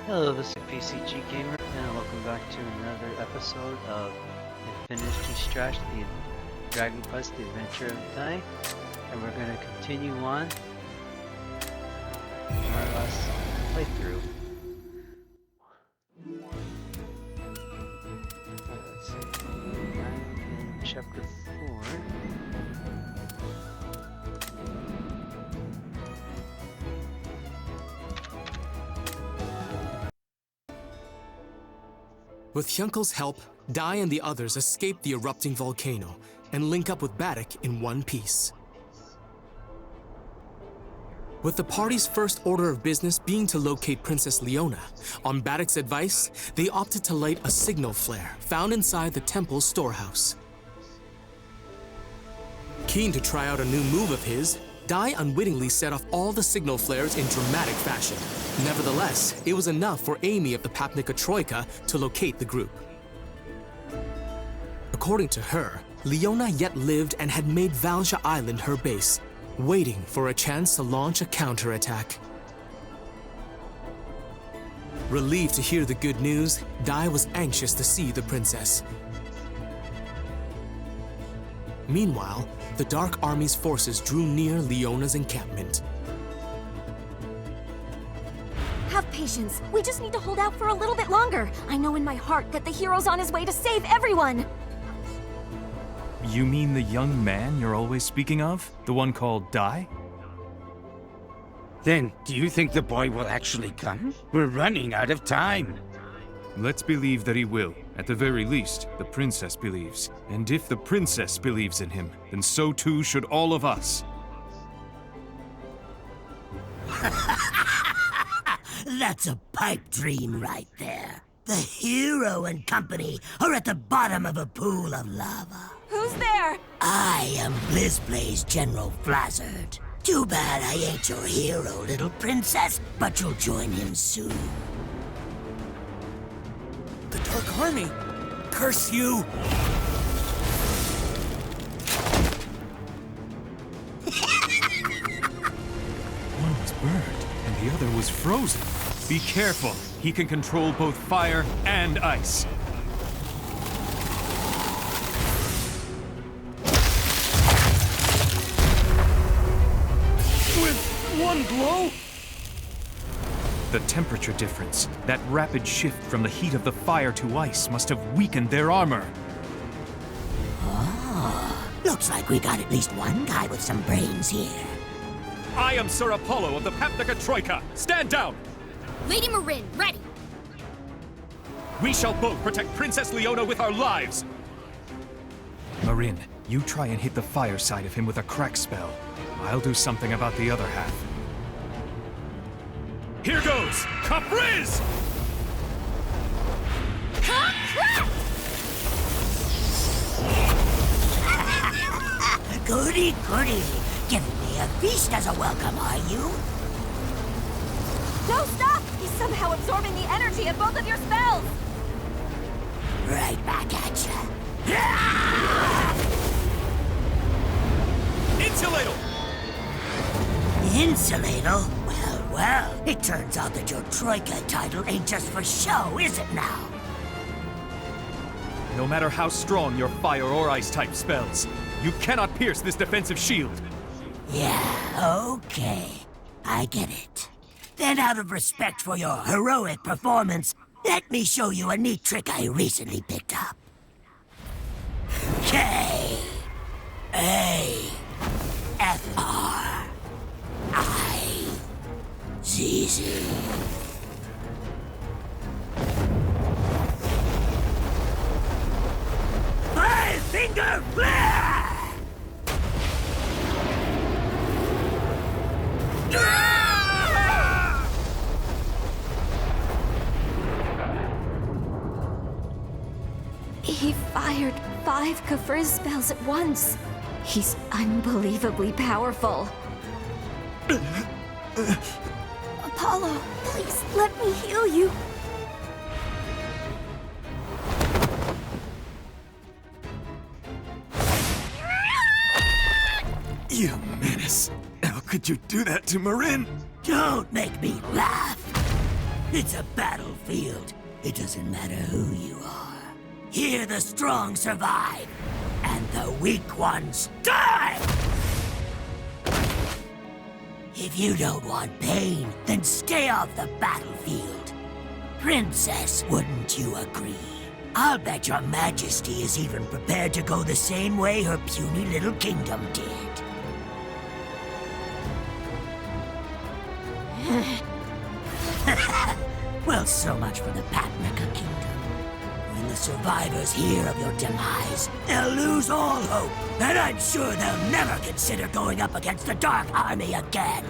Hello, this is PCG Gamer, and welcome back to another episode of Infinity Strash, the Dragon Quest, the Adventure of Dai, and we're going to continue on our last playthrough. Let's see, I'm in Chapter 4. With Hyunkel's help, Dai and the others escape the erupting volcano and link up with Baddock in one piece. With the party's first order of business being to locate Princess Leona, on Baddock's advice, they opted to light a signal flare found inside the temple's storehouse. Keen to try out a new move of his, Dai unwittingly set off all the signal flares in dramatic fashion. Nevertheless, it was enough for Amy of the Papnica Troika to locate the group. According to her, Leona yet lived and had made Valia Island her base, waiting for a chance to launch a counterattack. Relieved to hear the good news, Dai was anxious to see the princess. Meanwhile, the Dark Army's forces drew near Leona's encampment. Have patience. We just need to hold out for a little bit longer. I know in my heart that the hero's on his way to save everyone. You mean the young man you're always speaking of? The one called Dai? Then, do you think the boy will actually come? We're running out of time. Let's believe that he will. At the very least, the princess believes. And if the princess believes in him, then so too should all of us. That's a pipe dream right there. The hero and company are at the bottom of a pool of lava. Who's there? I am Blizzlaze General Flazard. Too bad I ain't your hero, little princess, but you'll join him soon. The Dark Army! Curse you! One was burned, and the other was frozen. Be careful. He can control both fire and ice. With one blow? The temperature difference, that rapid shift from the heat of the fire to ice must have weakened their armor. Oh, looks like we got at least one guy with some brains here. I am Sir Apollo of the Papnica Troika. Stand down! Lady Marin, ready. We shall both protect Princess Leona with our lives! Marin, you try and hit the fire side of him with a crack spell. I'll do something about the other half. Here goes! Capriz! Goody, goody. Giving me a feast as a welcome, are you? No, stop! He's somehow absorbing the energy of both of your spells! Right back at ya. Insulator! Insulator? Well, well, it turns out that your Troika title ain't just for show, is it now? No matter how strong your fire or ice type spells, you cannot pierce this defensive shield. Yeah, okay. I get it. Then out of respect for your heroic performance, let me show you a neat trick I recently picked up. K A F R I Z Z. Five-finger flare! He fired 5 Kafriz spells at once. He's unbelievably powerful. Apollo, please let me heal you. You menace! How could you do that to Marin? Don't make me laugh. It's a battlefield. It doesn't matter who you are. Here the strong survive, and the weak ones die! If you don't want pain, then stay off the battlefield. Princess, wouldn't you agree? I'll bet your majesty is even prepared to go the same way her puny little kingdom did. Well, so much for the Papnica Kingdom. When the survivors hear of your demise, they'll lose all hope, and I'm sure they'll never consider going up against the Dark Army again.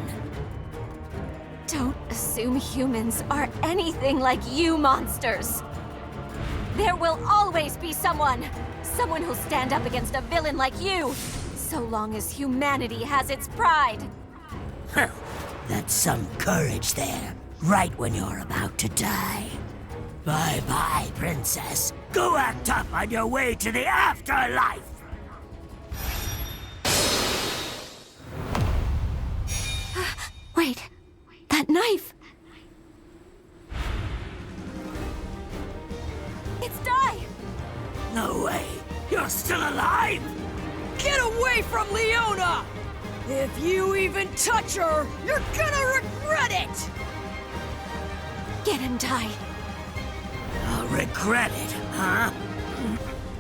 Don't assume humans are anything like you monsters. There will always be someone who'll stand up against a villain like you, so long as humanity has its pride. Huh. That's some courage there, right when you're about to die. Bye-bye, Princess. Go act up on your way to the afterlife! Wait, that knife! It's Dai! No way! You're still alive? Get away from Leona! If you even touch her, you're gonna regret it! Get him, Dai. I'll regret it, huh?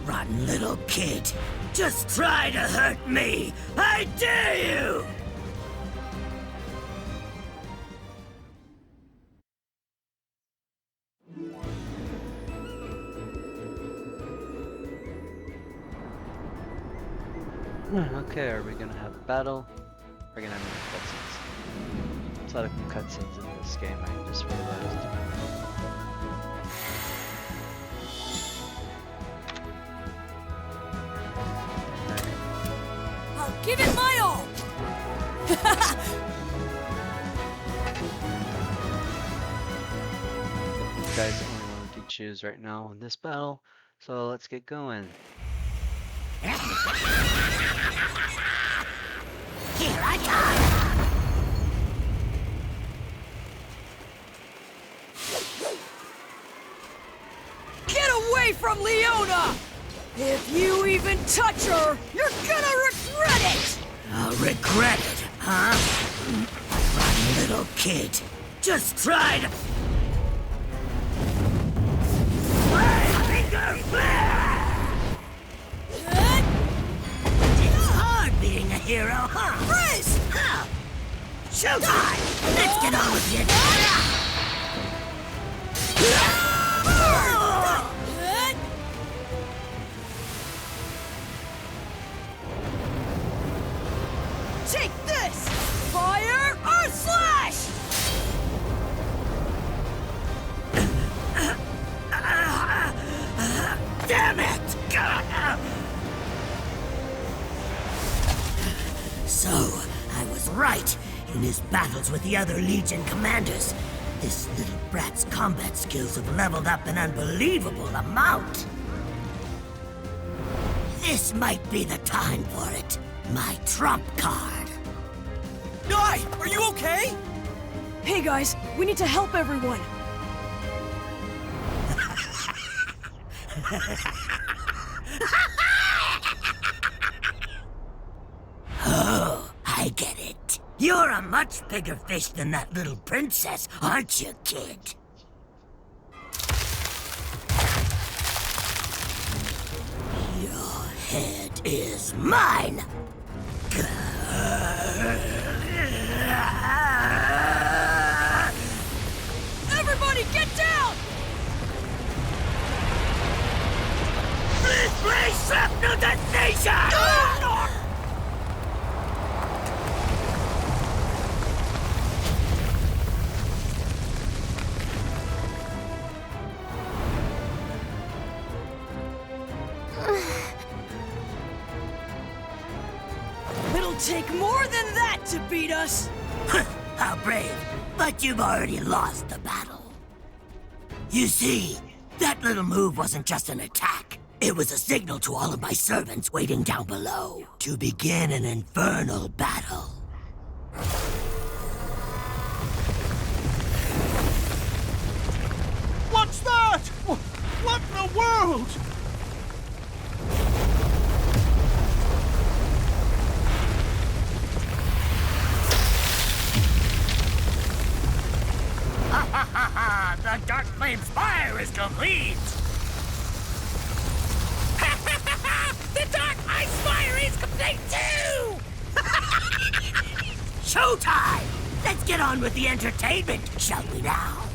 Rotten little kid. Just try to hurt me! I dare you! Okay, are we gonna have a battle? We're gonna have any cutscenes. There's a lot of cutscenes in this game, I just realized. I'll give it my all! You guys only want to choose right now in this battle, so let's get going. Here I come! Get away from Leona! If you even touch her, you're gonna regret it! I'll regret it, huh? Rotten little kid. Just try to... Finger flare! It's hard being a hero, huh? Freeze! Huh. Showtime! Let's get on with it! Take this! Fire or slash! Damn it! So, I was right. In his battles with the other Legion commanders, this little brat's combat skills have leveled up an unbelievable amount. This might be the time for it. My trump card. Dai, are you okay? Hey guys, we need to help everyone. Oh, I get it. You're a much bigger fish than that little princess, aren't you, kid? Your head is mine! Everybody get down! Blizzlaze Shrapnel Detonation! It'll take more than that to beat us! How brave, but you've already lost the battle. You see, that little move wasn't just an attack. It was a signal to all of my servants waiting down below to begin an infernal battle. Don't! Ha ha ha ha! The Dark Flame Spire is complete! Ha ha ha ha! The Dark Ice Spire is complete too! Showtime! Let's get on with the entertainment, shall we now?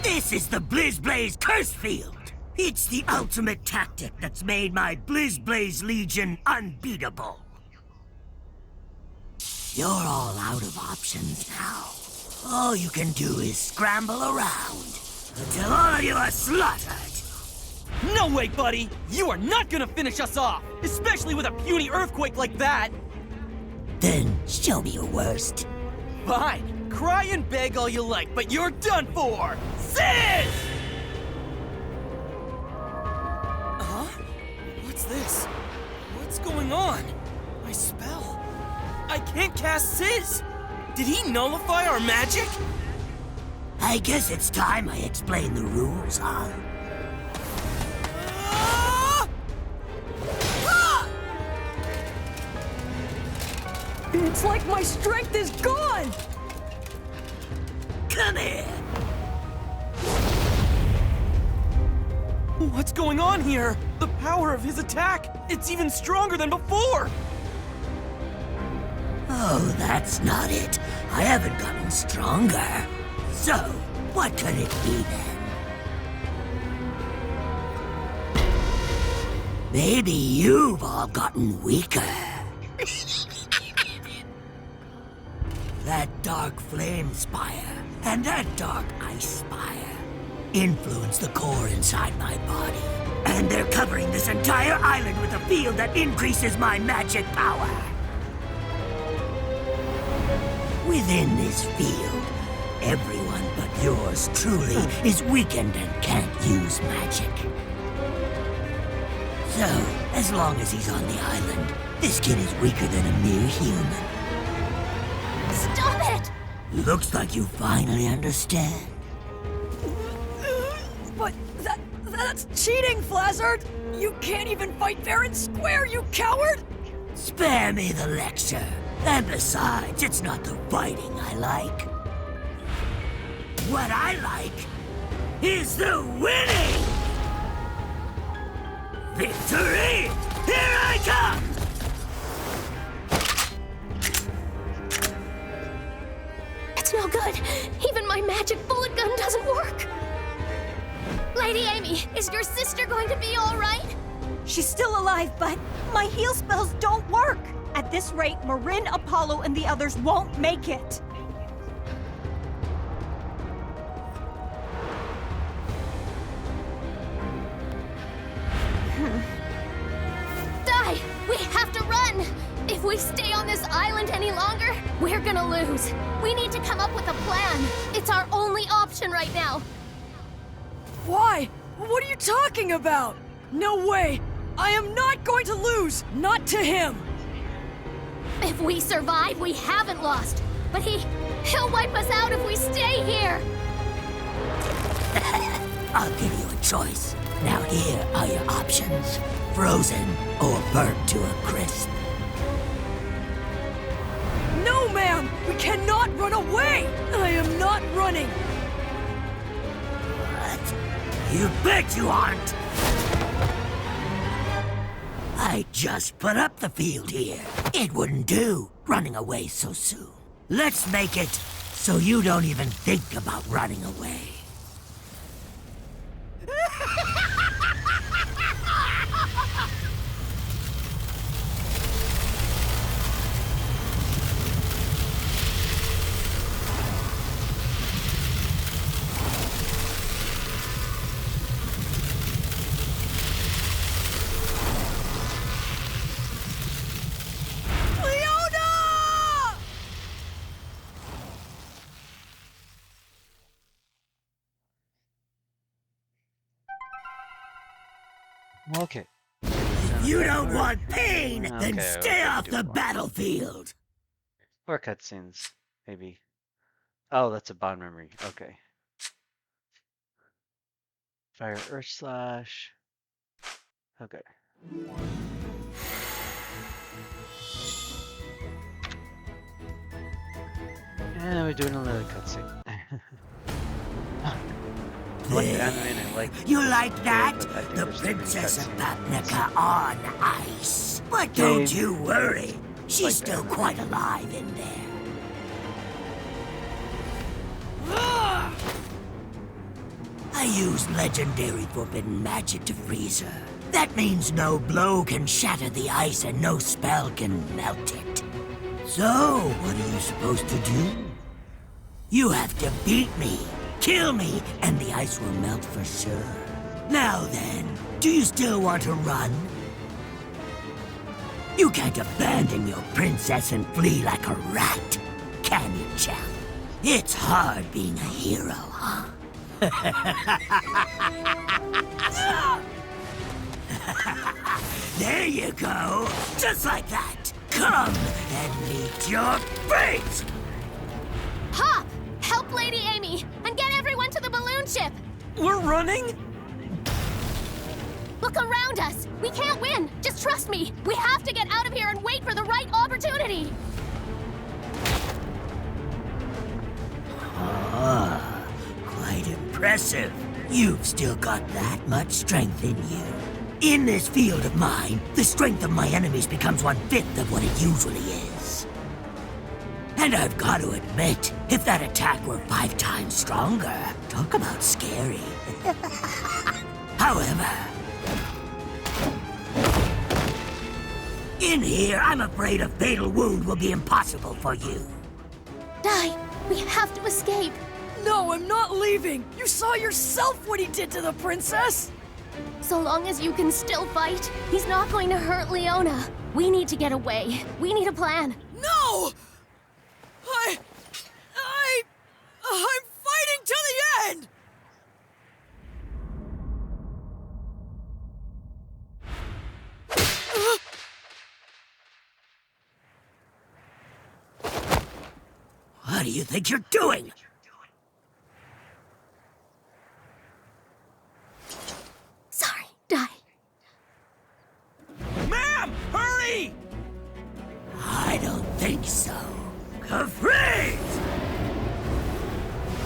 This is the Blizzlaze Curse field. It's the ultimate tactic that's made my Blizzlaze Legion unbeatable. You're all out of options now. All you can do is scramble around until all of you are slaughtered. No way, buddy! You are not gonna finish us off! Especially with a puny earthquake like that! Then show me your worst. Fine. Cry and beg all you like, but you're done for! Sis! Huh? What's this? What's going on? My spell. I can't cast Sizz! Did he nullify our magic? I guess it's time I explain the rules, huh? Ah! Ah! It's like my strength is gone! Come here! What's going on here? The power of his attack, it's even stronger than before! Oh, that's not it. I haven't gotten stronger. So, what could it be then? Maybe you've all gotten weaker. That Dark Flame Spire and that Dark Ice Spire influence the core inside my body. And they're covering this entire island with a field that increases my magic power. Within this field, everyone but yours truly is weakened and can't use magic. So, as long as he's on the island, this kid is weaker than a mere human. Stop it! Looks like you finally understand. But that's cheating, Flazard! You can't even fight fair and square, you coward! Spare me the lecture. And besides, it's not the fighting I like. What I like is the winning! Victory! Here I come! It's no good. Even my magic bullet gun doesn't work. Lady Amy, is your sister going to be all right? She's still alive, but my heal spells don't work. At this rate, Marin, Apollo, and the others won't make it. Die! We have to run! If we stay on this island any longer, we're gonna lose. We need to come up with a plan. It's our only option right now. Why? What are you talking about? No way! I am not going to lose! Not to him! If we survive, we haven't lost. But he'll wipe us out if we stay here. I'll give you a choice. Now here are your options. Frozen or burnt to a crisp. No, ma'am! We cannot run away! I am not running! What? You bet you aren't! I just put up the field here. It wouldn't do, running away so soon. Let's make it so you don't even think about running away. Okay. If you don't want pain, then Okay, stay okay, off do the more. battlefield. Or cutscenes, maybe. Oh, that's a bond memory. Okay. Fire Earth Slash. Okay. And we're doing another cutscene. I like the anime and I like You like that? but I think The there's too many Princess of cutscenes. Papnica on ice. But Game. don't you worry. She's Like still that. quite alive in there. I use legendary forbidden magic to freeze her. That means no blow can shatter the ice and no spell can melt it. So, what are you supposed to do? You have to beat me, kill me, and the ice will melt for sure. Now then, do you still want to run? You can't abandon your princess and flee like a rat, can you, champ? It's hard being a hero, huh? There you go, just like that. Come and meet your fate! Hop! Help Lady Amy and get everyone to the balloon ship! We're running? Look around us! We can't win! Just trust me! We have to get out of here and wait for the right opportunity! Ah, quite impressive. You've still got that much strength in you. In this field of mine, the strength of my enemies becomes 1/5 of what it usually is. And I've got to admit, if that attack were 5 times stronger, talk about scary. However, in here, I'm afraid a fatal wound will be impossible for you. Die! We have to escape! No, I'm not leaving! You saw yourself what he did to the princess! So long as you can still fight, he's not going to hurt Leona. We need to get away. We need a plan. No! I'm fighting to the end! What do you think you're doing? Sorry, Die. Ma'am, hurry! I don't think so. Freeze!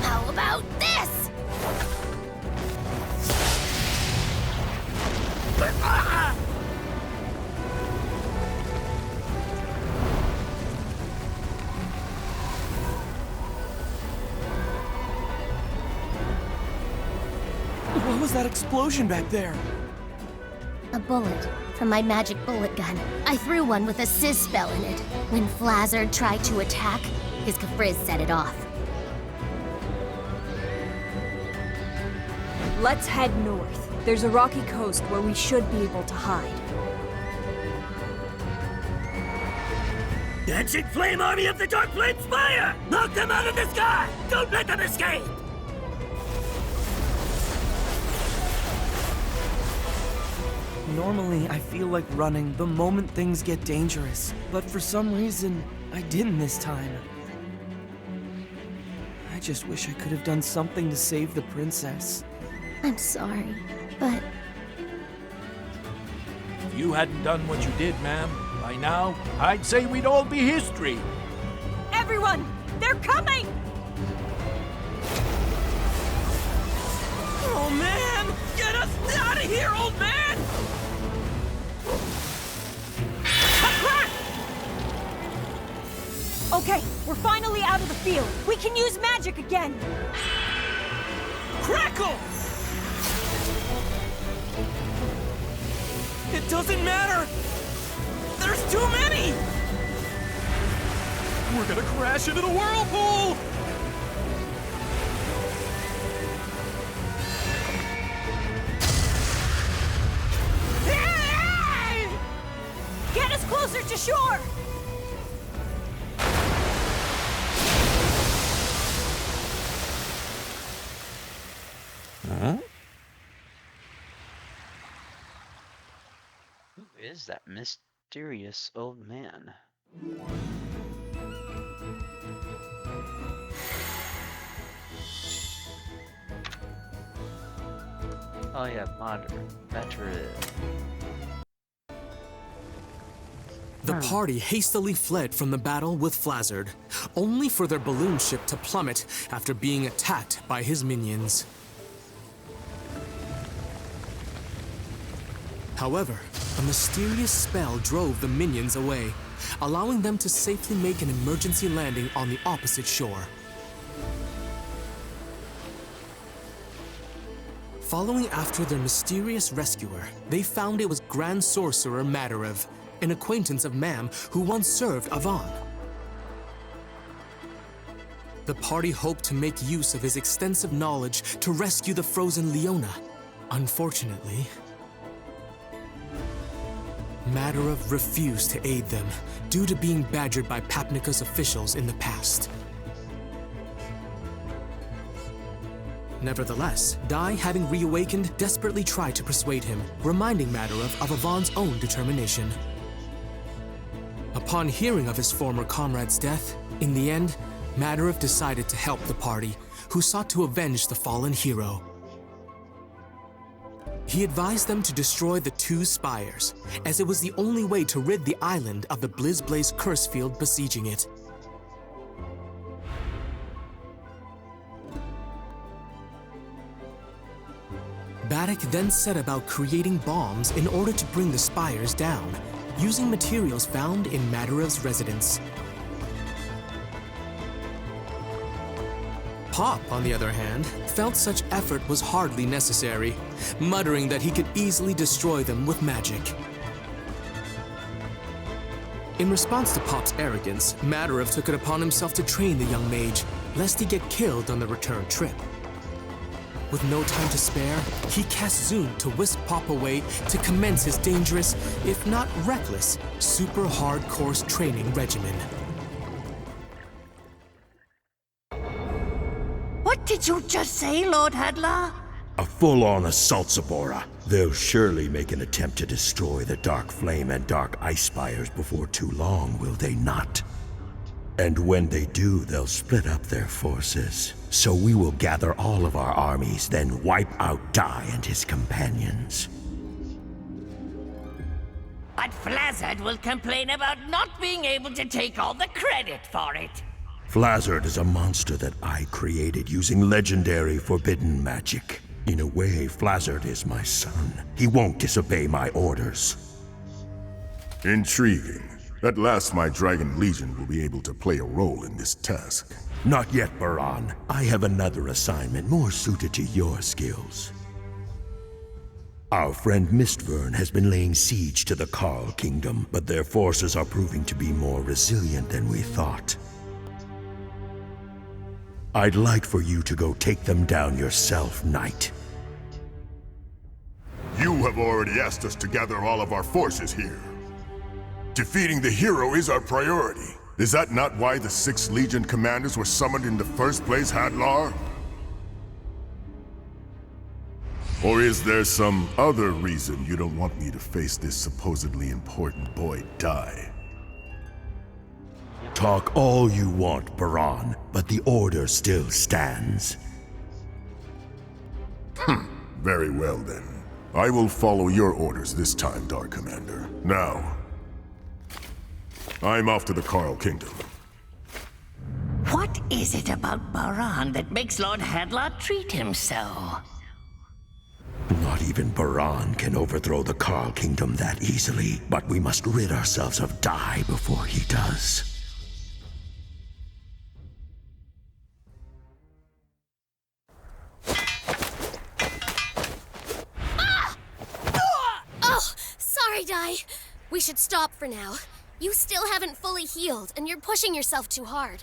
How about this? What was that explosion back there? A bullet from my magic bullet gun. I threw one with a sizz spell in it. When Flazard tried to attack, his Capriz set it off. Let's head north. There's a rocky coast where we should be able to hide. Dancing flame army of the Dark Flame Spire! Knock them out of the sky! Don't let them escape! Normally, I feel like running the moment things get dangerous. But for some reason, I didn't this time. I just wish I could have done something to save the princess. I'm sorry, but If you hadn't done what you did, ma'am, by now, I'd say we'd all be history. Everyone! They're coming! Oh man! Get us out of here, old man! Okay, we're finally out of the field. We can use magic again. Crackle! It doesn't matter! There's too many! We're gonna crash into the whirlpool! Get us closer to shore! is that mysterious old man? Oh yeah, modern, veteran. The party hastily fled from the battle with Flazard, only for their balloon ship to plummet after being attacked by his minions. However, a mysterious spell drove the minions away, allowing them to safely make an emergency landing on the opposite shore. Following after their mysterious rescuer, they found it was Grand Sorcerer Matov, an acquaintance of Mam who once served Avan. The party hoped to make use of his extensive knowledge to rescue the frozen Leona. Unfortunately, Matov refused to aid them due to being badgered by Papnica's officials in the past. Nevertheless, Dai, having reawakened, desperately tried to persuade him, reminding Matov of Avan's own determination. Upon hearing of his former comrade's death, in the end, Matov decided to help the party, who sought to avenge the fallen hero. He advised them to destroy the 2 spires, as it was the only way to rid the island of the Blizzlaze Curse field besieging it. Baddock then set about creating bombs in order to bring the spires down, using materials found in Matov's residence. Pop, on the other hand, felt such effort was hardly necessary, muttering that he could easily destroy them with magic. In response to Pop's arrogance, Matov took it upon himself to train the young mage, lest he get killed on the return trip. With no time to spare, he cast Zoom to whisk Pop away to commence his dangerous, if not reckless, super hard-course training regimen. What did you just say, Lord Hadlar? A full-on assault, Zabora. They'll surely make an attempt to destroy the Dark Flame and Dark Ice Spires before too long, will they not? And when they do, they'll split up their forces. So we will gather all of our armies, then wipe out Dai and his companions. But Flazard will complain about not being able to take all the credit for it. Flazard is a monster that I created using legendary forbidden magic. In a way, Flazard is my son. He won't disobey my orders. Intriguing. At last my Dragon Legion will be able to play a role in this task. Not yet, Baran. I have another assignment more suited to your skills. Our friend Mistvern has been laying siege to the Carl Kingdom, but their forces are proving to be more resilient than we thought. I'd like for you to go take them down yourself, Knight. You have already asked us to gather all of our forces here. Defeating the hero is our priority. Is that not why the 6th Legion commanders were summoned in the first place, Hadlar? Or is there some other reason you don't want me to face this supposedly important boy Dai? Talk all you want, Baran, but the order still stands. Very well then. I will follow your orders this time, Dark Commander. Now, I'm off to the Carl Kingdom. What is it about Baran that makes Lord Hadlar treat him so? Not even Baran can overthrow the Carl Kingdom that easily, but we must rid ourselves of Dai before he does. Oh, sorry, Dai. We should stop for now. You still haven't fully healed, and you're pushing yourself too hard.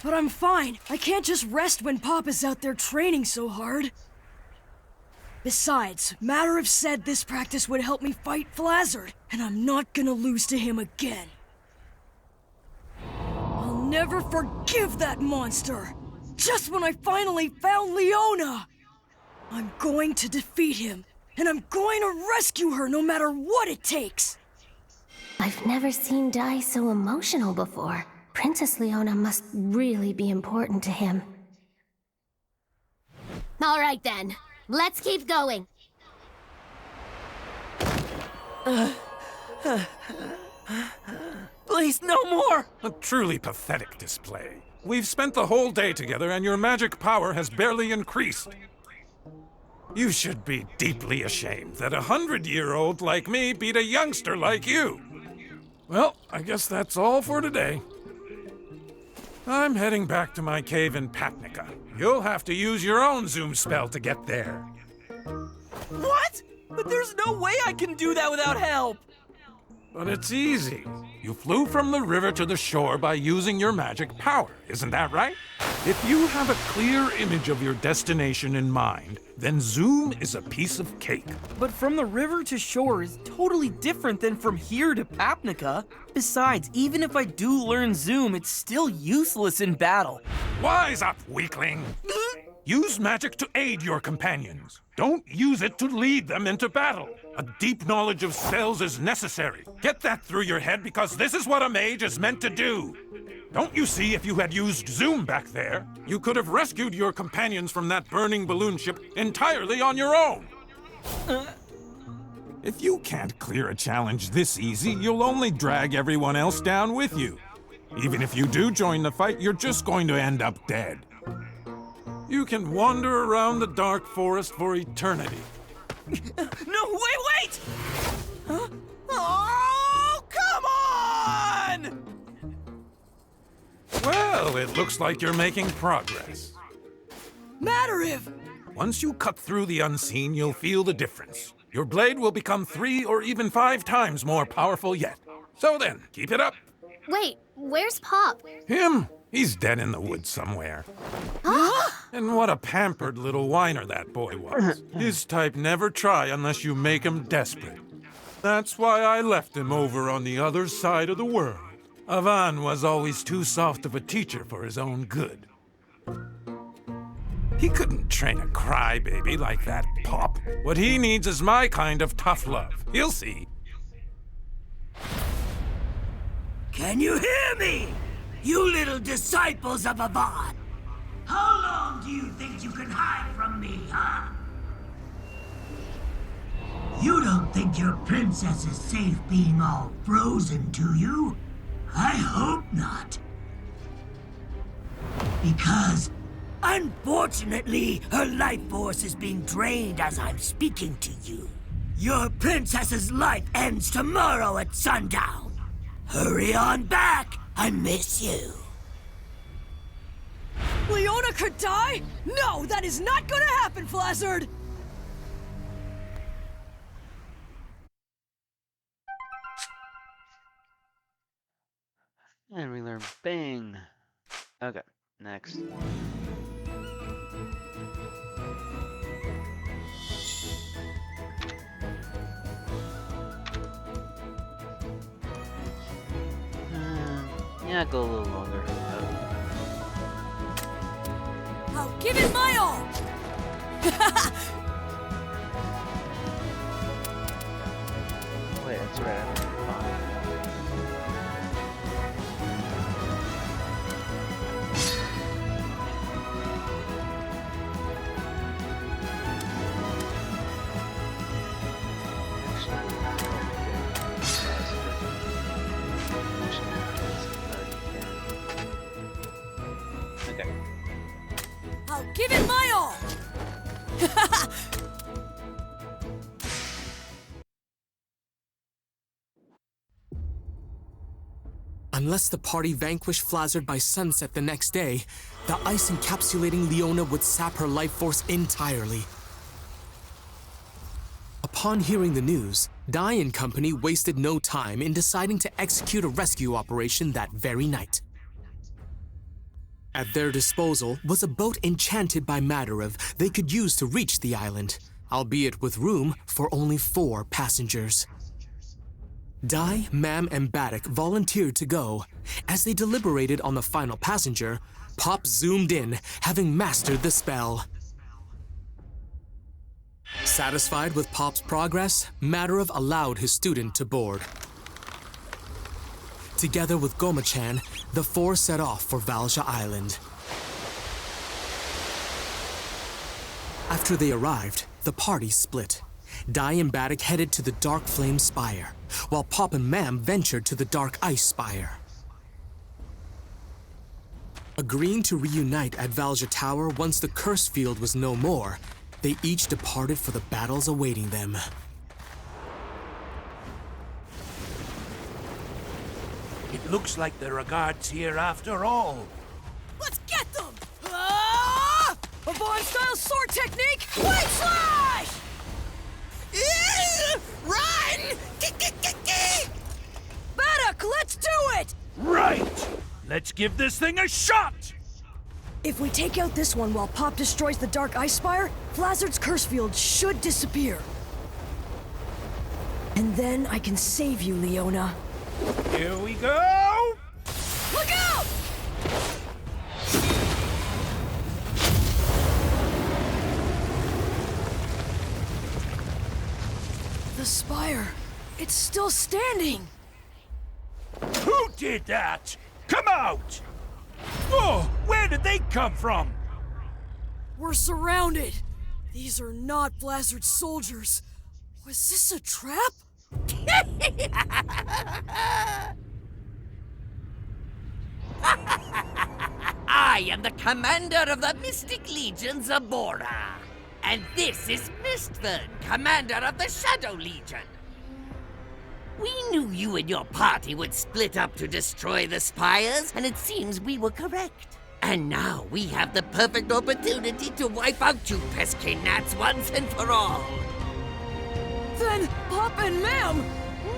But I'm fine. I can't just rest when Pop is out there training so hard. Besides, Matov said this practice would help me fight Flazard, and I'm not gonna lose to him again. I'll never forgive that monster! Just when I finally found Leona! I'm going to defeat him, and I'm going to rescue her no matter what it takes! I've never seen Dai so emotional before. Princess Leona must really be important to him. All right then, let's keep going. Please, no more! A truly pathetic display. We've spent the whole day together and your magic power has barely increased. You should be deeply ashamed that a 100-year-old like me beat a youngster like you. Well, I guess that's all for today. I'm heading back to my cave in Papnica. You'll have to use your own zoom spell to get there. What? But there's no way I can do that without help! But it's easy. You flew from the river to the shore by using your magic power, isn't that right? If you have a clear image of your destination in mind, then zoom is a piece of cake. But from the river to shore is totally different than from here to Papnica. Besides, even if I do learn zoom, it's still useless in battle. Wise up, weakling! Use magic to aid your companions. Don't use it to lead them into battle. A deep knowledge of spells is necessary. Get that through your head because this is what a mage is meant to do. Don't you see, if you had used Zoom back there, you could have rescued your companions from that burning balloon ship entirely on your own. If you can't clear a challenge this easy, you'll only drag everyone else down with you. Even if you do join the fight, you're just going to end up dead. You can wander around the dark forest for eternity. No, wait! Huh? Oh, come on! Well, it looks like you're making progress. Matariv! Once you cut through the unseen, you'll feel the difference. Your blade will become 3 or even 5 times more powerful yet. So then, keep it up. Wait, where's Pop? Him? He's dead in the woods somewhere. And what a pampered little whiner that boy was. His type never try unless you make him desperate. That's why I left him over on the other side of the world. Avan was always too soft of a teacher for his own good. He couldn't train a crybaby like that Pop. What he needs is my kind of tough love. He'll see. Can you hear me? You little disciples of Avan! How long do you think you can hide from me, huh? You don't think your princess is safe being all frozen, do you? I hope not. Because, unfortunately, her life force is being drained as I'm speaking to you. Your princess's life ends tomorrow at sundown. Hurry on back! I miss you. Leona could die? No, that is not gonna happen, Flazard! And we learn Bang. Okay, next. Yeah, go a little longer. I'll give it my all! Wait, that's right. I don't I'll give it my all! Unless the party vanquished Flazard by sunset the next day, the ice encapsulating Leona would sap her life force entirely. Upon hearing the news, Dai and company wasted no time in deciding to execute a rescue operation that very night. At their disposal was a boat enchanted by Matariv they could use to reach the island, albeit with room for only 4 passengers. Dai, Mam, and Baddock volunteered to go. As they deliberated on the final passenger, Pop zoomed in, having mastered the spell. Satisfied with Pop's progress, Madarov allowed his student to board. Together with Goma-chan, the four set off for Valia Island. After they arrived, the party split. Dai and Baddock headed to the Dark Flame Spire, while Pop and Mam ventured to the Dark Ice Spire. Agreeing to reunite at Valia Tower once the curse field was no more, they each departed for the battles awaiting them. It looks like there are guards here after all. Let's get them! Ah! A Vaughn-style sword technique! Blade Slash! Run! Baddock, let's do it! Right! Let's give this thing a shot! If we take out this one while Pop destroys the Dark Ice Spire, Flazard's curse field should disappear. And then I can save you, Leona. Here we go! Look out! The spire, it's still standing. Who did that? Come out! Oh, where did they come from? We're surrounded. These are not Flazard's soldiers. Was this a trap? I am the commander of the Mystic Legion, Zabora. And this is Mistburn, commander of the Shadow Legion. We knew you and your party would split up to destroy the spires, and it seems we were correct. And now we have the perfect opportunity to wipe out you pesky gnats once and for all. Then Pop and Mam!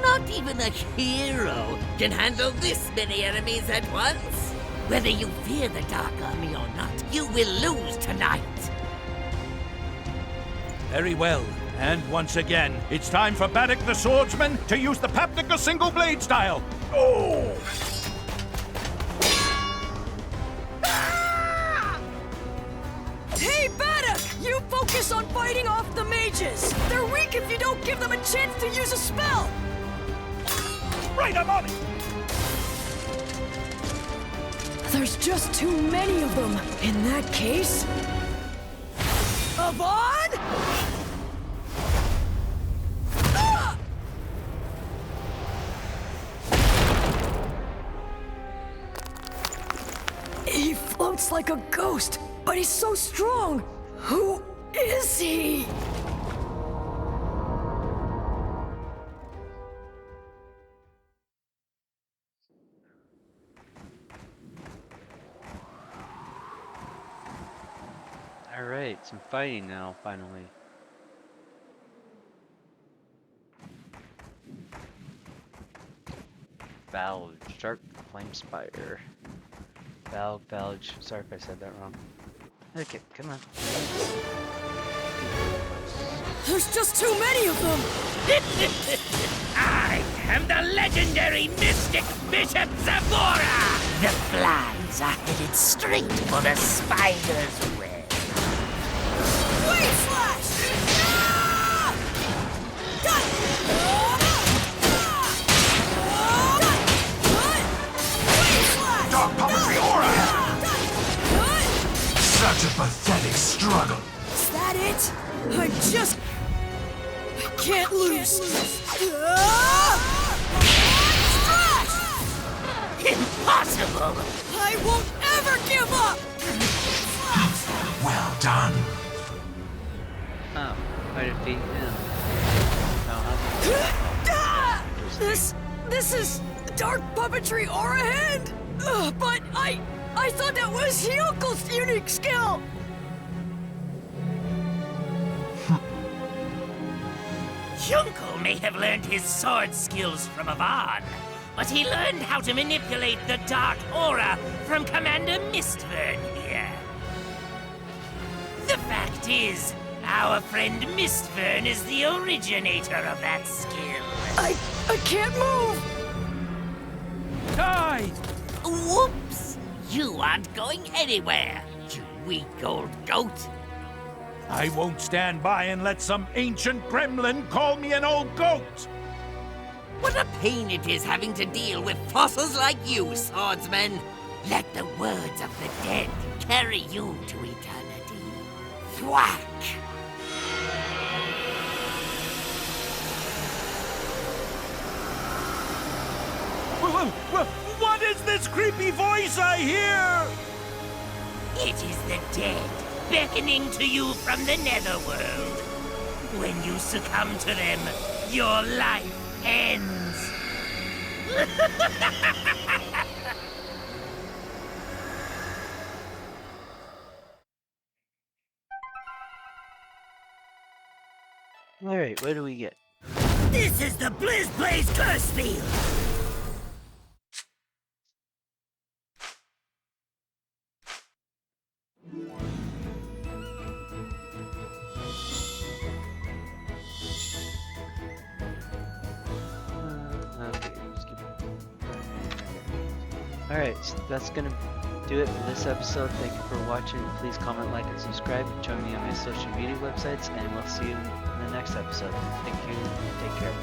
Not even a hero can handle this many enemies at once. Whether you fear the Dark Army or not, you will lose tonight. Very well. And once again, it's time for Baddock the Swordsman to use the Papnica single blade style. Oh! Hey, Baddock! You focus on fighting off the mages! They're weak if you don't give them a chance to use a spell! Right, I'm on it! There's just too many of them. In that case... Avon? Ah! He floats like a ghost, but he's so strong. Who is he? Alright, some fighting now, finally. Valge, Dark Flame Spire. Valge, sorry if I said that wrong. Okay, come on. There's just too many of them! I am the legendary mystic Bishop Zabora! The flies are headed straight for the spider's web. Blade Slash! Ah! Dark puppetry aura! Such a pathetic struggle. Is that it? I can't lose. Impossible! I won't ever give up! Well done. Oh, I defeat him. This is dark puppetry aura hand? But I thought that was Hyoko's unique skill! Hyunko may have learned his sword skills from Avon, but he learned how to manipulate the dark aura from Commander Mistburn here. The fact is, our friend Mistburn is the originator of that skill. I can't move! Die! Whoops! You aren't going anywhere, you weak old goat. I won't stand by and let some ancient gremlin call me an old goat! What a pain it is having to deal with fossils like you, swordsman. Let the words of the dead carry you to eternity. Thwack! What is this creepy voice I hear? It is the dead beckoning to you from the netherworld. When you succumb to them, your life ends. Alright, what do we get? This is the Blizzlaze Curse field. Alright, so that's gonna do it for this episode. Thank you for watching. Please comment, like, and subscribe. Join me on my social media websites, and we'll see you in the next episode. Thank you. Take care.